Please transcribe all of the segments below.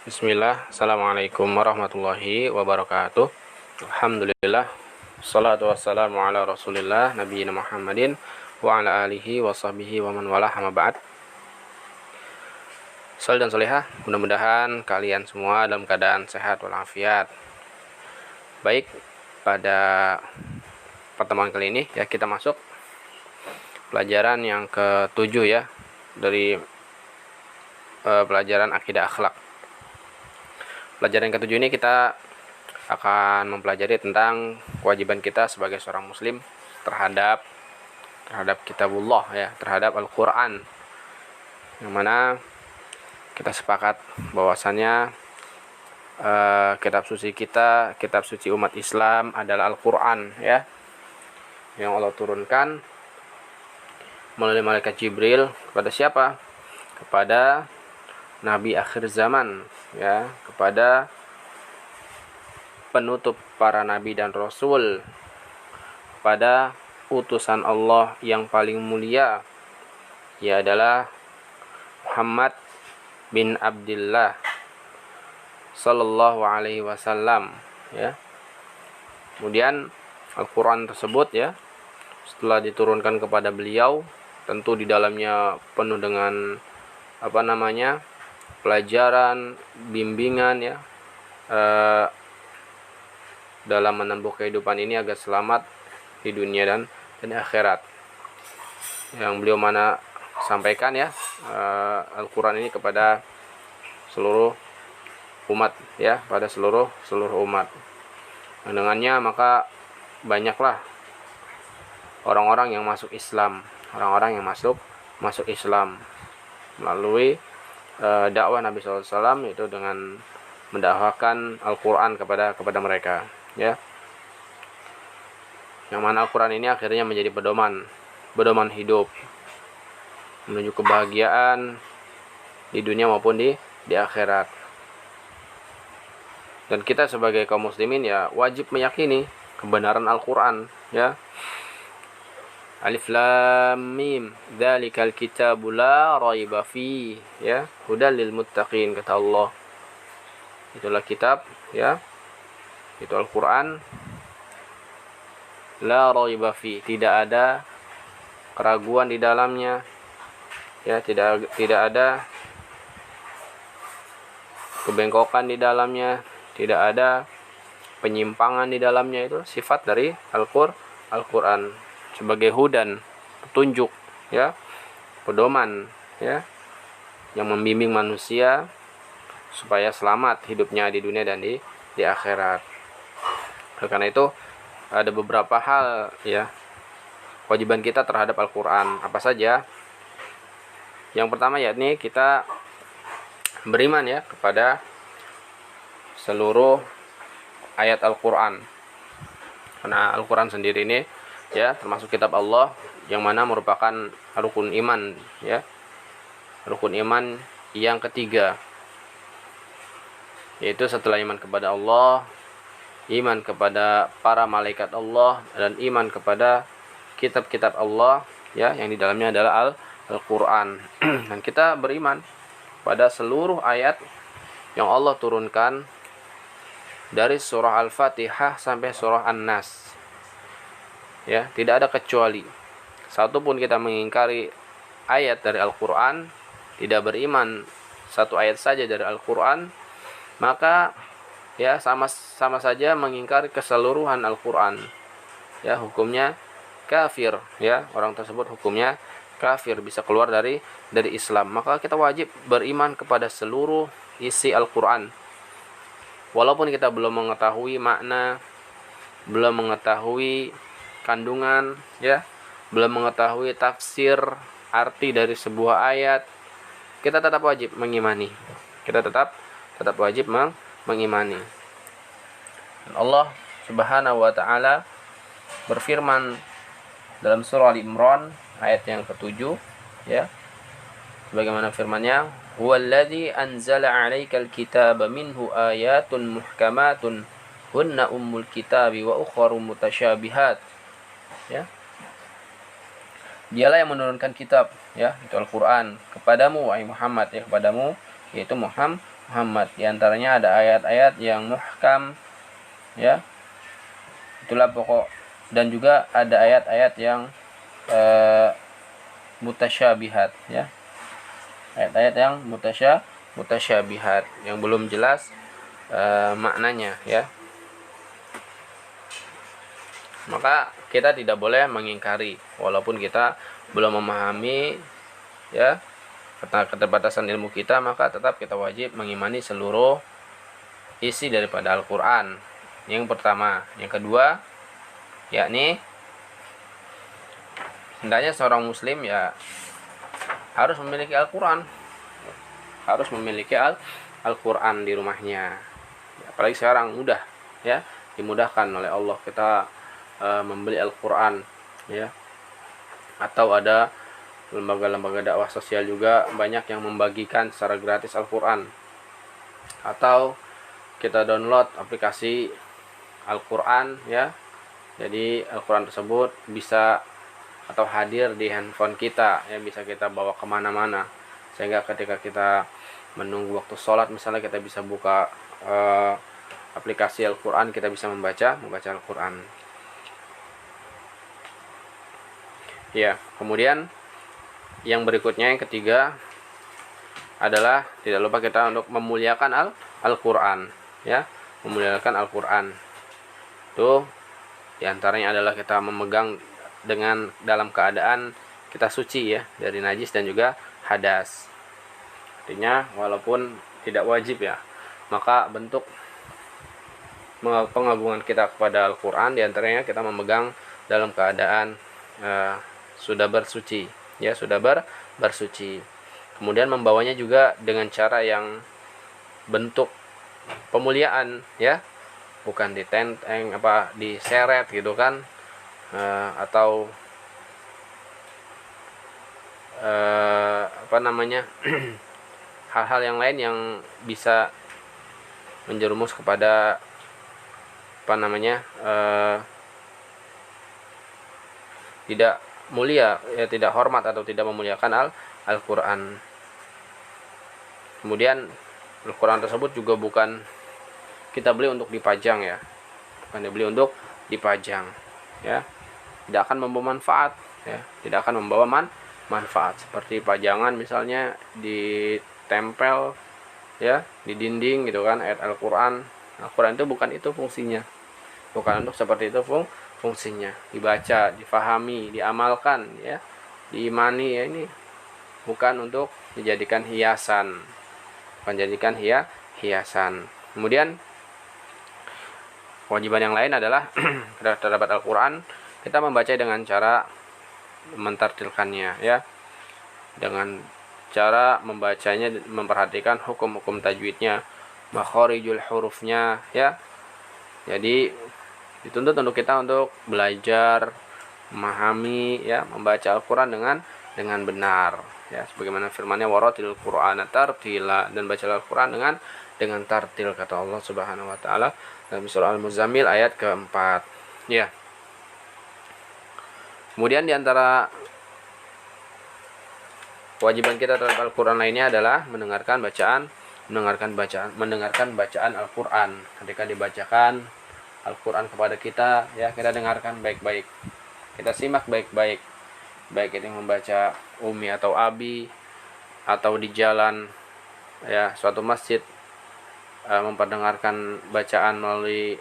Bismillah, Assalamualaikum warahmatullahi wabarakatuh. Alhamdulillah, salatu wassalamu ala rasulillah, nabiyina Muhammadin wa ala alihi wa sahbihi wa man walah, amma ba'd. Salih dan salihah, mudah-mudahan kalian semua dalam keadaan sehat walafiat. Baik, pada pertemuan kali ini ya kita masuk pelajaran yang ke-7 ya dari pelajaran akidah akhlak. Pelajaran yang ke-7 ini kita akan mempelajari tentang kewajiban kita sebagai seorang muslim terhadap kitabullah ya, terhadap Al-Qur'an. Yang mana kita sepakat bahwasannya kitab suci kita, kitab suci umat Islam adalah Al-Qur'an ya. Yang Allah turunkan melalui malaikat Jibril kepada siapa? Kepada Nabi akhir zaman ya, kepada penutup para nabi dan rasul, pada utusan Allah yang paling mulia, ia adalah Muhammad bin Abdullah sallallahu alaihi wasallam ya. Kemudian Al-Qur'an tersebut ya, setelah diturunkan kepada beliau, tentu di dalamnya penuh dengan pelajaran, bimbingan ya, dalam menempuh kehidupan ini agar selamat di dunia dan akhirat. Yang beliau sampaikan ya, Al-Qur'an ini kepada seluruh umat ya, pada seluruh umat. Dan dengannya maka banyaklah orang-orang yang masuk Islam, masuk Islam melalui dakwah Nabi SAW, yaitu dengan mendakwahkan Al-Qur'an kepada mereka ya. Yang mana Al-Qur'an ini akhirnya menjadi pedoman hidup menuju kebahagiaan di dunia maupun di akhirat. Dan kita sebagai kaum muslimin ya wajib meyakini kebenaran Al-Qur'an ya. Alif Lam Mim, dzalikal kitabu la raiba fi ya, hudal lil muttaqin, kata Allah. Itulah kitab ya, itu Al-Qur'an, la raiba fi, tidak ada keraguan di dalamnya ya, tidak ada kebengkokan di dalamnya, tidak ada penyimpangan di dalamnya. Itu sifat dari Al-Qur'an sebagai hudan, petunjuk ya, pedoman ya, yang membimbing manusia supaya selamat hidupnya di dunia dan di akhirat. Karena itu ada beberapa hal ya, kewajiban kita terhadap Al-Qur'an. Apa saja? Yang pertama yakni kita beriman ya kepada seluruh ayat Al-Qur'an. Karena Al-Qur'an sendiri ini ya termasuk kitab Allah yang mana merupakan rukun iman ya, rukun iman yang ketiga, yaitu setelah iman kepada Allah, iman kepada para malaikat Allah, dan iman kepada kitab-kitab Allah ya, yang di dalamnya adalah Al-Qur'an. Dan kita beriman pada seluruh ayat yang Allah turunkan dari surah Al-Fatihah sampai surah An-Nas ya, tidak ada kecuali satu pun kita mengingkari ayat dari Al-Qur'an, tidak beriman satu ayat saja dari Al-Qur'an, maka ya sama saja mengingkari keseluruhan Al-Qur'an ya, hukumnya kafir ya, orang tersebut hukumnya kafir, bisa keluar dari Islam. Maka kita wajib beriman kepada seluruh isi Al-Qur'an walaupun kita belum mengetahui makna, belum mengetahui kandungan ya, belum mengetahui tafsir arti dari sebuah ayat, kita tetap wajib mengimani. Kita tetap wajib mengimani. Dan Allah Subhanahu wa taala berfirman dalam surah Al-Imran ayat yang ke-7 ya, sebagaimana firman-Nya, huwallazi anzala 'alaikal kitaba minhu ayatun muhkamatun hunna ummul kitabi wa ukharu mutasyabihat ya. Dialah yang menurunkan kitab ya, itu Al-Qur'an, kepadamu wahai Muhammad ya, kepadamu yaitu Muhammad. Di antaranya ada ayat-ayat yang muhkam, ya. Itulah pokok, dan juga ada ayat-ayat yang mutasyabihat, ya. Ayat-ayat yang mutasyabihat yang belum jelas maknanya, ya. Maka kita tidak boleh mengingkari walaupun kita belum memahami, ya, karena keterbatasan ilmu kita, maka tetap kita wajib mengimani seluruh isi daripada Al-Quran. Yang pertama. Yang kedua, yakni hendaknya seorang muslim ya harus memiliki Al-Quran, harus memiliki Al-Quran di rumahnya. Apalagi sekarang mudah, ya, dimudahkan oleh Allah kita membeli Al-Quran, ya. Atau ada lembaga-lembaga dakwah sosial juga banyak yang membagikan secara gratis Al-Quran, atau kita download aplikasi Al-Quran, ya. Jadi Al-Quran tersebut bisa atau hadir di handphone kita, ya, bisa kita bawa kemana-mana, sehingga ketika kita menunggu waktu sholat misalnya, kita bisa buka aplikasi Al-Quran, kita bisa membaca Al-Quran, ya. Kemudian yang berikutnya, yang ketiga adalah tidak lupa kita untuk memuliakan Al-Quran, ya, memuliakan Al-Quran. Itu diantaranya adalah kita memegang dengan dalam keadaan kita suci, ya, dari najis dan juga hadas. Artinya walaupun tidak wajib, ya, maka bentuk pengagungan kita kepada Al-Quran diantaranya kita memegang dalam keadaan sudah bersuci, ya, sudah bersuci. Kemudian membawanya juga dengan cara yang bentuk pemuliaan, ya, bukan ditenteng diseret gitu kan, atau hal-hal yang lain yang bisa menjerumus kepada tidak mulia, ya, tidak hormat atau tidak memuliakan Al-Quran. Kemudian Al-Quran tersebut juga bukan kita beli untuk dipajang, ya, bukan dibeli untuk dipajang, ya, tidak akan membawa manfaat, ya, tidak akan membawa manfaat seperti pajangan misalnya ditempel, ya, di dinding gitu kan, ayat Al-Quran. Al-Quran itu bukan itu fungsinya, bukan untuk seperti itu fungsinya, dibaca, difahami, diamalkan, ya, diimani, ya. Ini bukan untuk dijadikan hiasan, bukan jadikan hiasan. Kemudian kewajiban yang lain adalah terhadap Al-Quran kita membaca dengan cara mentartilkannya, ya, dengan cara membacanya memperhatikan hukum-hukum tajwidnya, makharijul hurufnya, ya. Jadi dituntut untuk kita untuk belajar memahami, ya, membaca Al-Quran dengan benar, ya, sebagaimana firman-Nya waratil Qur'ana tartila, dan baca Al-Quran dengan tartil, kata Allah Subhanahu wa taala dalam surah Al-Muzammil ayat keempat, ya. Kemudian diantara kewajiban kita terhadap Al-Quran lainnya adalah mendengarkan bacaan Al-Quran. Ketika dibacakan Al-Quran kepada kita, ya, kita dengarkan baik-baik, kita simak baik-baik, baik itu yang membaca umi atau abi, atau di jalan, ya, suatu masjid memperdengarkan bacaan melalui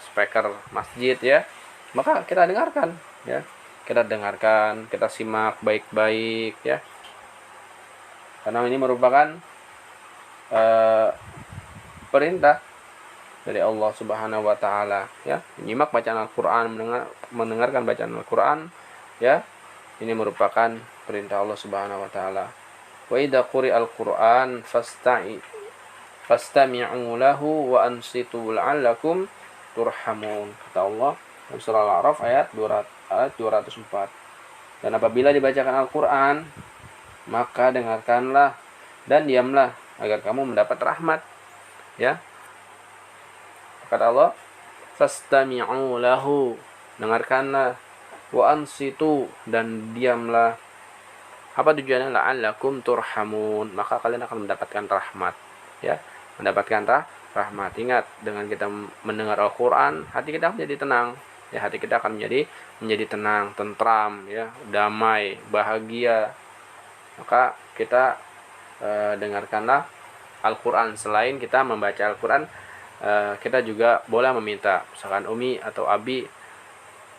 speaker masjid, ya, maka kita dengarkan, ya, kita simak baik-baik, ya, karena ini merupakan perintah dari Allah Subhanahu wa taala, ya, menyimak bacaan Al-Qur'an, mendengarkan bacaan Al-Qur'an, ya, ini merupakan perintah Allah Subhanahu wa taala. Wa idza quri'al Qur'an fastami'u lahu wa ansitu la'allakum turhamun, kata Allah dalam surah Al-A'raf ayat 204. Dan apabila dibacakan Al-Qur'an, maka dengarkanlah dan diamlah agar kamu mendapat rahmat, ya. Kata Allah, fastami'u lahu, dengarkanlah, wa ansitu, dan diamlah. Apa tujuannya? La'allakum turhamun, maka kalian akan mendapatkan rahmat. ya, mendapatkan rahmat. Ingat, dengan kita mendengar Al-Qur'an, hati kita menjadi tenang, ya, hati kita akan menjadi tenang, tentram, ya, damai, bahagia. Maka kita dengarkanlah Al-Qur'an. Selain kita membaca Al-Qur'an, kita juga boleh meminta, misalkan Umi atau Abi,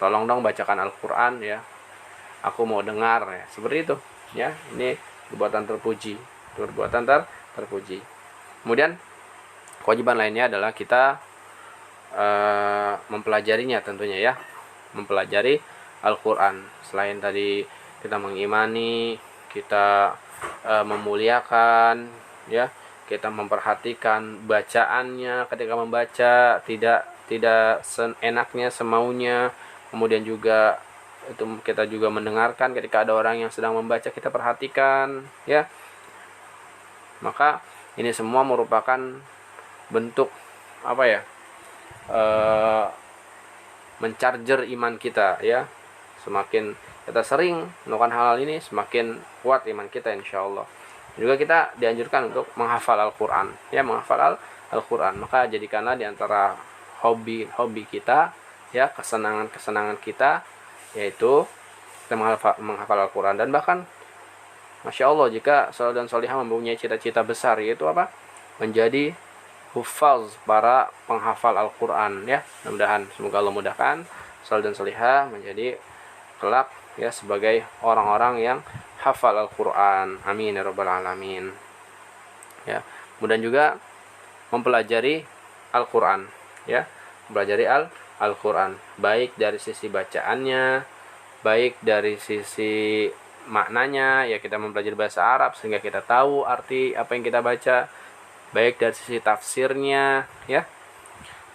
tolong dong bacakan Al-Qur'an, ya, aku mau dengar, ya, seperti itu, ya. Ini perbuatan terpuji, terpuji. Kemudian kewajiban lainnya adalah kita mempelajarinya tentunya, ya, mempelajari Al-Qur'an. Selain tadi kita mengimani, kita memuliakan, ya, kita memperhatikan bacaannya ketika membaca, tidak seenaknya, semaunya. Kemudian juga itu kita juga mendengarkan ketika ada orang yang sedang membaca, kita perhatikan, ya. Maka ini semua merupakan bentuk apa ya, mencarger iman kita, ya. Semakin kita sering melakukan hal ini, semakin kuat iman kita, insyaallah. Juga kita dianjurkan untuk menghafal Al-Qur'an, ya, menghafal Al-Qur'an. Maka jadikanlah di antara hobi kita, ya, kesenangan kita, yaitu kita menghafal Al-Qur'an. Dan bahkan Masya Allah, jika saleh dan salihah mempunyai cita-cita besar, yaitu apa? Menjadi hufaz, para penghafal Al-Qur'an, ya. Mudah-mudahan, semoga Allah mudahkan saleh dan salihah menjadi kelak, ya, sebagai orang-orang yang hafal Al-Qur'an. Amin ya rabbal alamin. Ya. Kemudian juga mempelajari Al-Qur'an, ya. Mempelajari Al-Qur'an, baik dari sisi bacaannya, baik dari sisi maknanya, ya, kita mempelajari bahasa Arab sehingga kita tahu arti apa yang kita baca, baik dari sisi tafsirnya, ya,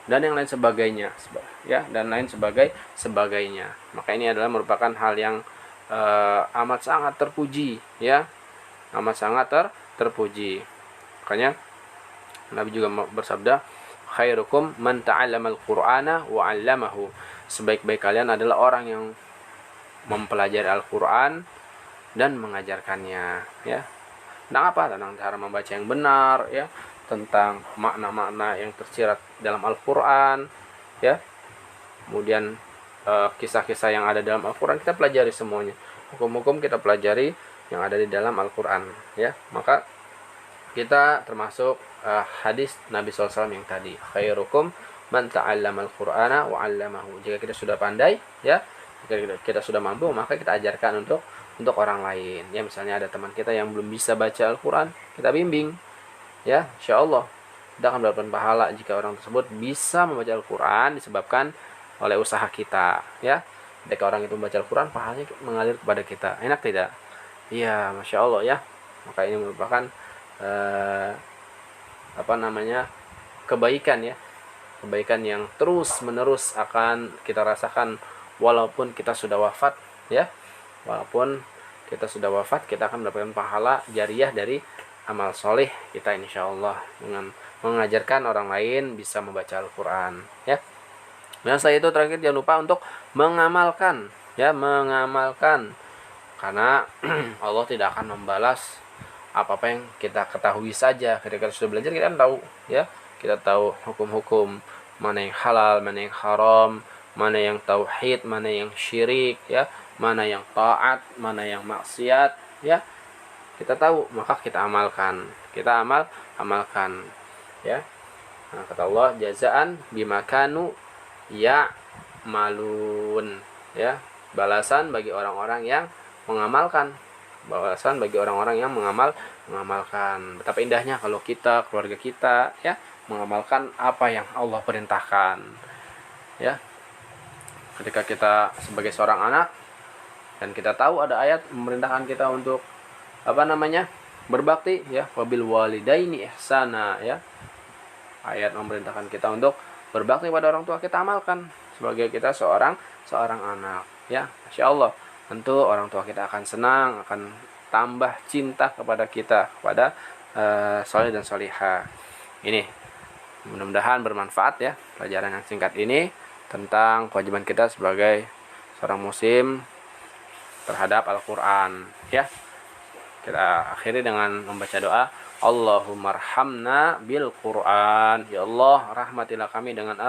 dan yang lain sebagainya, ya, dan lain sebagainya. Maka ini adalah merupakan hal yang amat sangat terpuji, ya, amat sangat terpuji. Makanya Nabi juga bersabda, khairukum man ta'allamal Qur'ana wa 'allamahu. Sebaik-baik kalian adalah orang yang mempelajari Al-Qur'an dan mengajarkannya, ya. Tentang apa? Tentang cara membaca yang benar, ya, tentang makna-makna yang tersirat dalam Al-Qur'an, ya. Kemudian kisah-kisah yang ada dalam Al-Qur'an kita pelajari semuanya. Hukum-hukum kita pelajari yang ada di dalam Al-Qur'an, ya. Maka kita termasuk hadis Nabi SAW yang tadi, khairukum man ta'allamal Qur'ana wa 'allamahu. Jika kita sudah pandai, ya, jika kita sudah mampu, maka kita ajarkan untuk orang lain, ya. Misalnya ada teman kita yang belum bisa baca Al-Qur'an, kita bimbing, ya, insyaallah kita akan mendapatkan pahala jika orang tersebut bisa membaca Al-Qur'an disebabkan oleh usaha kita, ya. Ketika orang itu membaca Al-Qur'an, pahalanya mengalir kepada kita. Enak tidak? Iya, Masya Allah, ya. Maka ini merupakan kebaikan, ya, kebaikan yang terus menerus akan kita rasakan walaupun kita sudah wafat, ya. Walaupun kita sudah wafat, kita akan mendapatkan pahala jariah dari amal soleh kita, insyaallah, dengan mengajarkan orang lain bisa membaca Al-Qur'an, ya. Dan setelah itu terakhir jangan lupa untuk mengamalkan, ya, mengamalkan, karena Allah tidak akan membalas apa-apa yang kita ketahui saja. Ketika kita sudah belajar, kita tahu, ya, kita tahu hukum-hukum, mana yang halal, mana yang haram, mana yang tauhid, mana yang syirik, ya, mana yang taat, mana yang maksiat, ya, kita tahu, maka kita amalkan, amalkan, ya. Nah, kata Allah, jazaan bima kanu ya'malun, ya, balasan bagi orang-orang yang mengamalkan, balasan bagi orang-orang yang mengamalkan. Betapa indahnya kalau kita, keluarga kita, ya, mengamalkan apa yang Allah perintahkan, ya. Ketika kita sebagai seorang anak dan kita tahu ada ayat memerintahkan kita untuk berbakti, ya, wabil walidaini ihsana, ya. Ayat memerintahkan kita untuk berbakti pada orang tua, kita amalkan sebagai kita seorang anak, ya. Masya Allah, tentu orang tua kita akan senang, akan tambah cinta kepada kita, kepada soleh dan solihah. Ini mudah-mudahan bermanfaat, ya, pelajaran yang singkat ini tentang kewajiban kita sebagai seorang muslim terhadap Al-Qur'an, ya. Kita akhiri dengan membaca doa, Allahummarhamna bil Qur'an. Ya Allah, rahmatilah kami dengan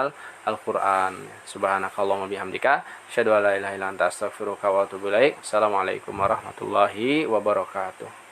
Al-Qur'an. Subhanakallahumma bihamdika, asyhadu an la ilaha illa anta, astaghfiruka wa atubu ilaik. Assalamualaikum warahmatullahi wabarakatuh.